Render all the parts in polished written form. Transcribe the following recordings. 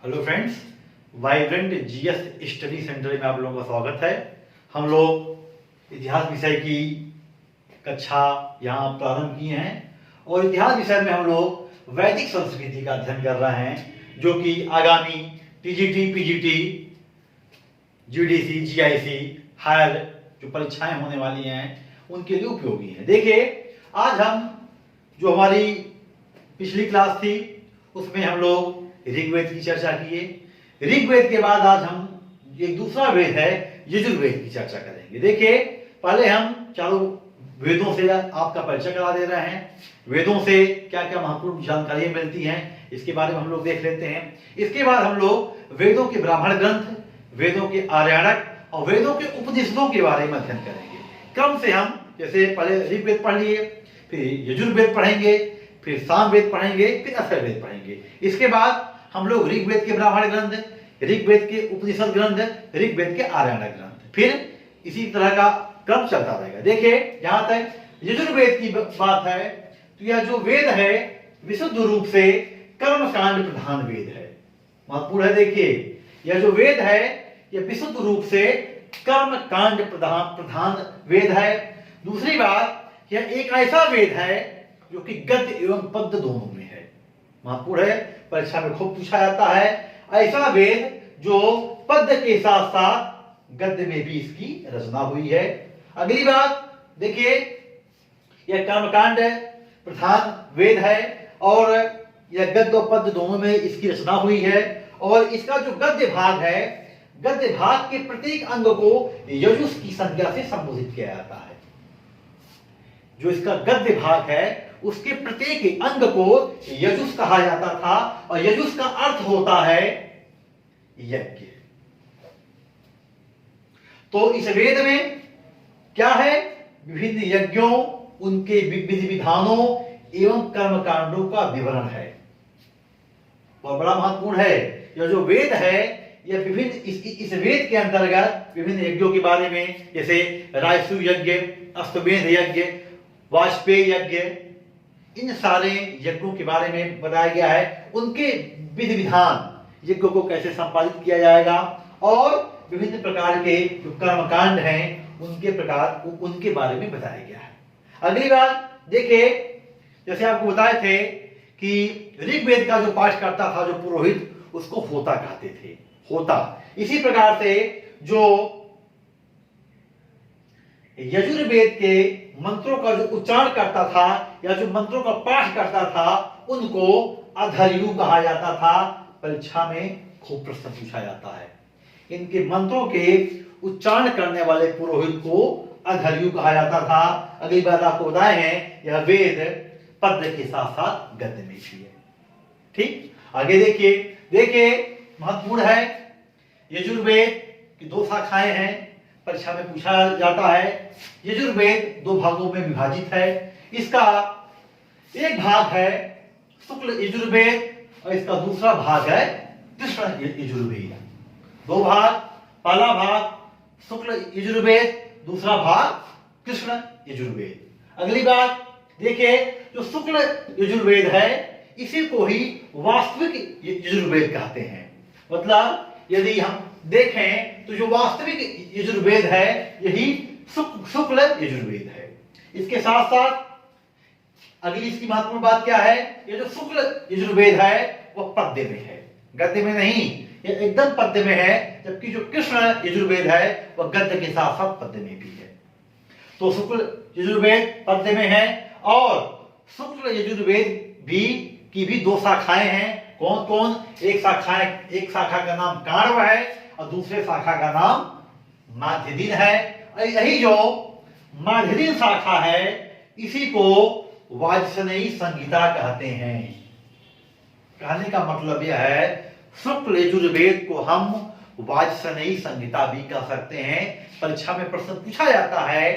Hello friends, vibrant GS study centre में आप लोगों का स्वागत है। हम लोग इतिहास विषय की कक्षा यहाँ प्रारंभ किए हैं और इतिहास विषय में हम लोग वैदिक संस्कृति का अध्ययन कर रहे हैं, जो कि आगामी TGT, PGT, GDC, GIC, higher जो परीक्षाएं होने वाली हैं उनके लिए उपयोगी है। देखिए, आज हम जो हमारी पिछली क्लास थी उसमें हम लोग ऋग्वेद की चर्चा किए। ऋग्वेद के बाद आज हम एक दूसरा वेद है यजुर्वेद की चर्चा करेंगे। देखिए, पहले हम चारों वेदों से आपका परिचय करा दे रहे हैं। वेदों से क्या क्या महत्वपूर्ण जानकारियां मिलती हैं इसके बारे में हम लोग देख लेते हैं। इसके बाद हम लोग वेदों के ब्राह्मण ग्रंथ, वेदों के आर्याणक और वेदों के उपनिषदों के बारे में अध्ययन करेंगे। क्रम से हम जैसे पहले ऋग्वेद पढ़ लिए, फिर यजुर्वेद पढ़ेंगे, फिर सामवेद पढ़ेंगे, फिर अथर्ववेद पढ़ेंगे। इसके बाद हम लोग ऋग्वेद के ब्राह्मण ग्रंथ, ऋग्वेद के उपनिषद ग्रंथ, ऋग्वेद के आर्याणक ग्रंथ, फिर इसी तरह का क्रम चलता रहेगा। देखिए, जहां तक यजुर्वेद की बात है तो यह जो वेद है विशुद्ध रूप से कर्मकांड प्रधान वेद है। महत्वपूर्ण है। देखिए, यह जो वेद है यह विशुद्ध रूप से कर्मकांड प्रधान वेद है। दूसरी बात, यह एक ऐसा वेद है जो कि गद्य एवं पद्य दोनों में है। महत्वपूर्ण है, परीक्षा में खूब पूछा जाता है। ऐसा वेद जो पद्य के साथ साथ गद्य में भी इसकी रचना हुई है। अगली बात देखिए, यह कर्मकांड प्रधान वेद है और यह गद्य और पद्य दोनों में इसकी रचना हुई है। और इसका जो गद्य भाग है, गद्य भाग के प्रत्येक अंग को यजुस की संज्ञा से संबोधित किया जाता है। जो इसका गद्य भाग है उसके प्रत्येक अंग को यजुस कहा जाता था और यजुस का अर्थ होता है यज्ञ। तो इस वेद में क्या है? विभिन्न यज्ञों, उनके विधि विधानों एवं कर्मकांडों का विवरण है। बहुत बड़ा महत्वपूर्ण है। यह जो वेद है यह विभिन्न इस वेद के अंतर्गत विभिन्न यज्ञों के बारे में, जैसे रायसु यज्ञ, अश्वमेध यज्ञ, वाजपेयी यज्ञ, इन सारे यज्ञों के बारे में बताया गया है। उनके विधि विधान, यज्ञों को कैसे संपादित किया जाएगा और विभिन्न प्रकार के जो कर्मकांड हैं उनके बारे में बताया गया है। अगली बात देखिए, जैसे आपको बताए थे कि ऋग्वेद का जो पाठ करता था, जो पुरोहित, उसको होता कहते थे। होता। इसी प्रकार से जो यजुर्वेद के मंत्रों का जो उच्चारण करता था या जो मंत्रों का पाठ करता था उनको अधर्यु कहा जाता था। परीक्षा में खूब प्रश्न पूछा जाता है। इनके मंत्रों के उच्चारण करने वाले पुरोहित को अधर्यु कहा जाता था। अगली बात आपको बताए हैं, यह वेद पद्य के साथ साथ गद्य में भी है। ठीक, आगे देखिए महत्वपूर्ण है। यजुर्वेद की दो शाखाएं हैं, परीक्षा में पूछा जाता है। यजुर्वेद दो भागों में विभाजित है। इसका एक भाग है शुक्ल यजुर्वेद और इसका दूसरा भाग है कृष्ण यजुर्वेद। दो भाग, पहला भाग शुक्ल यजुर्वेद, दूसरा भाग कृष्ण यजुर्वेद। अगली बात देखिए, जो शुक्ल यजुर्वेद है इसी को ही वास्तविक यजुर्वेद कहते हैं। मतलब यदि हम देखें तो जो वास्तविक यजुर्वेद है यही शुक्ल यजुर्वेद है। इसके साथ साथ अगली इसकी महत्वपूर्ण बात क्या है? ये जो शुक्ल यजुर्वेद है वह पद्य में है, गद्य में नहीं। ये एकदम पद्य में है, जबकि जो कृष्ण यजुर्वेद है वह गद्य के साथ साथ पद्य में भी है। तो शुक्ल यजुर्वेद पद्य में है और शुक्ल यजुर्वेद की भी दो शाखाएं हैं। कौन कौन? एक शाखा का नाम काण्व है और दूसरे शाखा का नाम माध्यदिन है। यही जो माध्यदिन शाखा है इसी को वाजसनेयी संहिता कहते हैं। कहने का मतलब यह है, शुक्ल यजुर्वेद को हम वाजसनेयी संहिता भी कह सकते हैं। परीक्षा में प्रश्न पूछा जाता है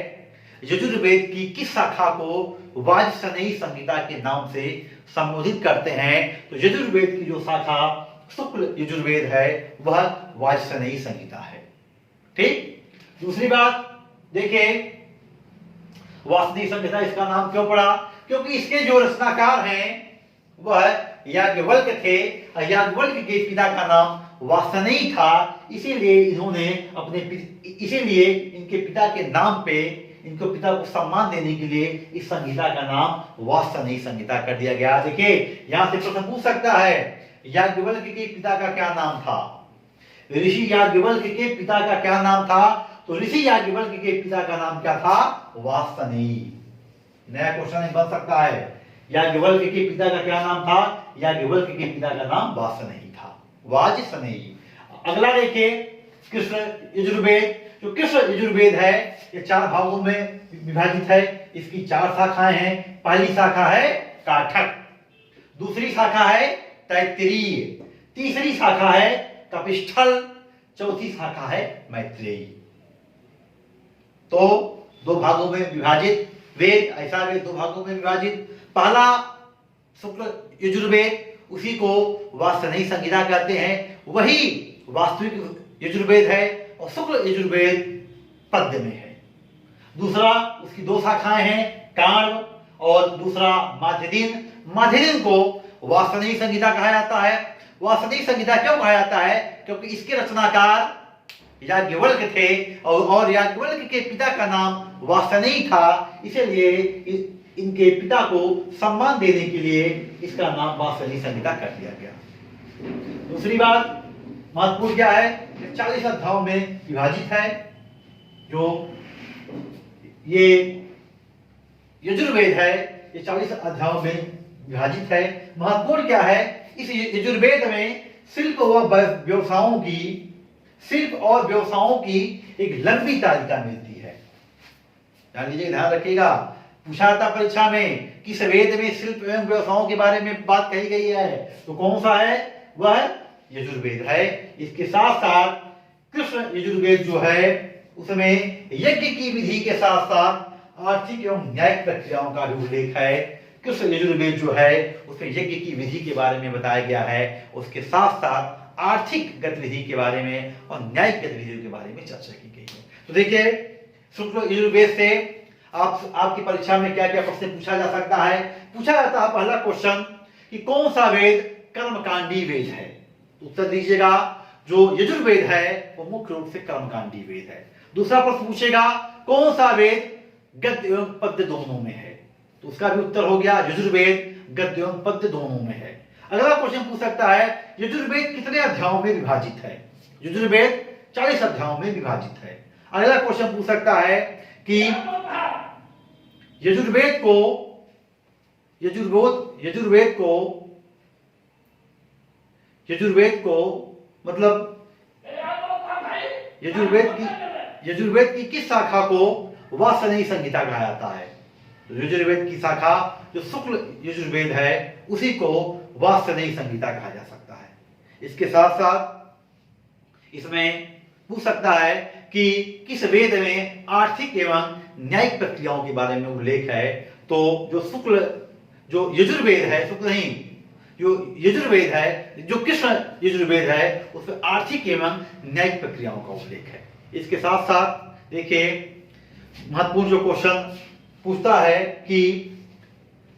यजुर्वेद की किस शाखा को वाजसनेयी संहिता के नाम से संबोधित करते हैं, तो यजुर्वेद की जो शाखा शुक्ल यजुर्वेद है वह वाजसनेयी संहिता है। ठीक। दूसरी बात देखिए, वाजसनेयी संहिता इसका नाम क्यों पड़ा? क्योंकि इसके जो रचनाकार हैं वह याज्ञवल्क्य थे और याज्ञवल्क्य के पिता का नाम वासनेयी था। इसीलिए इनके पिता के नाम पे इनको पिता को सम्मान देने के लिए इस संहिता का नाम वासनेयी संहिता कर दिया गया। देखिए यहां से प्रश्न पूछ सकता है, याज्ञवल्क्य के पिता का क्या नाम था? ऋषि याज्ञवल्क्य के पिता का क्या नाम था? तो ऋषि याज्ञवल्क्य के पिता का नाम क्या था? वासनेयी। नया क्वेश्चन बन सकता है, याज्ञवल्क्य के पिता का क्या नाम था? याज्ञवल्क्य के पिता का नाम वासनेयी था, वाजसनेयी। अगला देखिए कृष्ण यजुर्वेद। जो कृष्ण यजुर्वेद है ये 4 भागों में विभाजित है। इसकी 4 शाखाएं हैं। पहली शाखा है काठक, दूसरी शाखा है तैत्तिरीय, तीसरी शाखा है कपिस्थल, चौथी शाखा है मैत्रेयी। तो 2 भागों में विभाजित वेद, ऐसा वेद 2 भागों में विभाजित। पहला शुक्ल यजुर्वेद, उसी को वासनेयी संहिता कहते हैं, वही वास्तविक यजुर्वेद है और शुक्ल यजुर्वेद पद्य में है। दूसरा उसकी 2 शाखाएं हैं, काण्व और दूसरा माध्यदीन। माध्यदीन को वासनेयी संहिता कहा जाता है। वासनेयी संहिता क्यों कहा जाता है? क्योंकि इसके रचनाकार याज्ञवल्क्य थे और याज्ञवल्क्य के पिता का नाम वासनेयी था। इसलिए इनके पिता को सम्मान देने के लिए इसका नाम वासनेयी संहिता कर दिया गया। दूसरी बात महत्वपूर्ण क्या है, 40 अध्यायों में विभाजित है। जो ये यजुर्वेद है ये 40 अध्यायों में विभाजित है। महत्वपूर्ण क्या है, इस यजुर्वेद में शिल्प और व्यवसायों की एक लंबी तालिका मिलती है। ध्यान लीजिए, ध्यान रखिएगा, पूछा था परीक्षा में किस वेद में शिल्प एवं व्यवसायों के बारे में बात कही गई है, तो कौन सा है? वह यजुर्वेद है। इसके साथ साथ कृष्ण यजुर्वेद जो है उसमें यज्ञ की विधि के साथ साथ आर्थिक एवं न्यायिक प्रक्रियाओं का भी उल्लेख है। कृष्ण यजुर्वेद जो है उसमें यज्ञ की विधि के बारे में बताया गया है, उसके साथ साथ आर्थिक गतिविधि के बारे में और न्यायिक गतिविधियों के बारे में चर्चा की गई है। तो देखिए शुक्ल यजुर्वेद से आपकी परीक्षा में क्या क्या प्रश्न पूछा जा सकता है। पूछा जाता है पहला क्वेश्चन कि कौन सा वेद कर्मकांडी वेद है? उत्तर दीजिएगा, जो यजुर्वेद है वो मुख्य रूप से कर्मकांडी वेद है। दूसरा प्रश्न पूछेगा कौन सा वेद गद्य एवं पद्य दोनों में है? तो उसका भी उत्तर हो गया, यजुर्वेद गद्य एवं पद्य दोनों में है। अगला क्वेश्चन पूछ सकता है यजुर्वेद कितने अध्यायों में विभाजित है? यजुर्वेद 40 अध्यायों में विभाजित है। अगला क्वेश्चन पूछ सकता है कि यजुर्वेद को मतलब यजुर्वेद की किस शाखा को वासनेयी संहिता कहा जाता है? तो यजुर्वेद की शाखा जो शुक्ल यजुर्वेद है उसी को वासनेयी संहिता कहा जा सकता है। इसके साथ साथ इसमें पूछ सकता है कि किस वेद में आर्थिक एवं न्यायिक प्रक्रियाओं के बारे में उल्लेख है? तो जो यजुर्वेद है, शुक्ल नहीं, जो यजुर्वेद है, जो कृष्ण यजुर्वेद है उसमें आर्थिक एवं न्यायिक प्रक्रियाओं का उल्लेख है। इसके साथ साथ देखिए महत्वपूर्ण जो क्वेश्चन पूछता है कि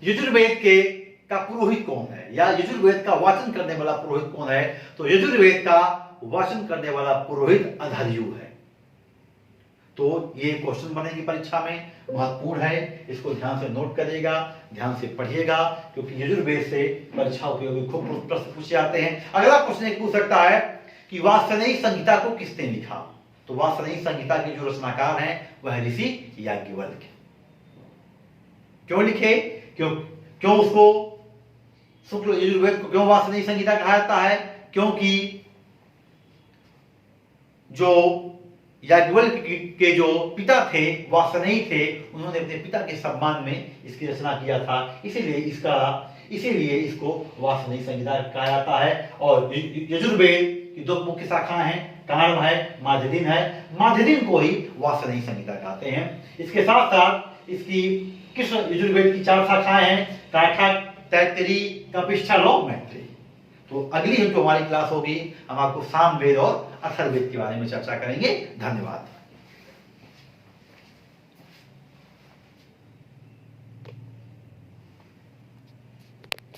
यजुर्वेद का पुरोहित कौन है, या यजुर्वेद का वाचन करने वाला पुरोहित कौन है? तो यजुर्वेद का वाचन करने वाला पुरोहित अधर्यु है। तो ये क्वेश्चन बनेगी परीक्षा में, महत्वपूर्ण है, इसको ध्यान से नोट करिएगा, ध्यान से पढ़िएगा, क्योंकि यजुर्वेद से परीक्षा उपयोगी खूब प्रश्न पूछे जाते हैं। अगला क्वेश्चन एक पूछ सकता है कि वासनेयी संहिता को किसने लिखा? तो वासनेयी संहिता के जो रचनाकार हैं वह ऋषि याज्ञवल्क्य। क्यों लिखे? क्यों उसको शुक्ल यजुर्वेद को क्यों वासनेयी संहिता कहा जाता है? क्योंकि जो याज्ञवल्क्य के जो पिता थे वासनेयी थे, उन्होंने अपने पिता के सम्मान में इसकी रचना किया था, इसीलिए इसको वासनेयी संहिता कहा जाता है। और यजुर्वेद की 2 मुख्य शाखाएं हैं, काण्व है, माध्यदीन है। माध्यदीन को ही वासनेयी संहिता कहते हैं। इसके साथ साथ इसकी कृष्ण यजुर्वेद की 4 शाखाएं हैं, काठक, तैत्तिरीय, कपिस्थल और मैत्रेयी। तो अगली जो हमारी क्लास होगी हम आपको सामवेद और अथर्ववेद के बारे में चर्चा करेंगे। धन्यवाद।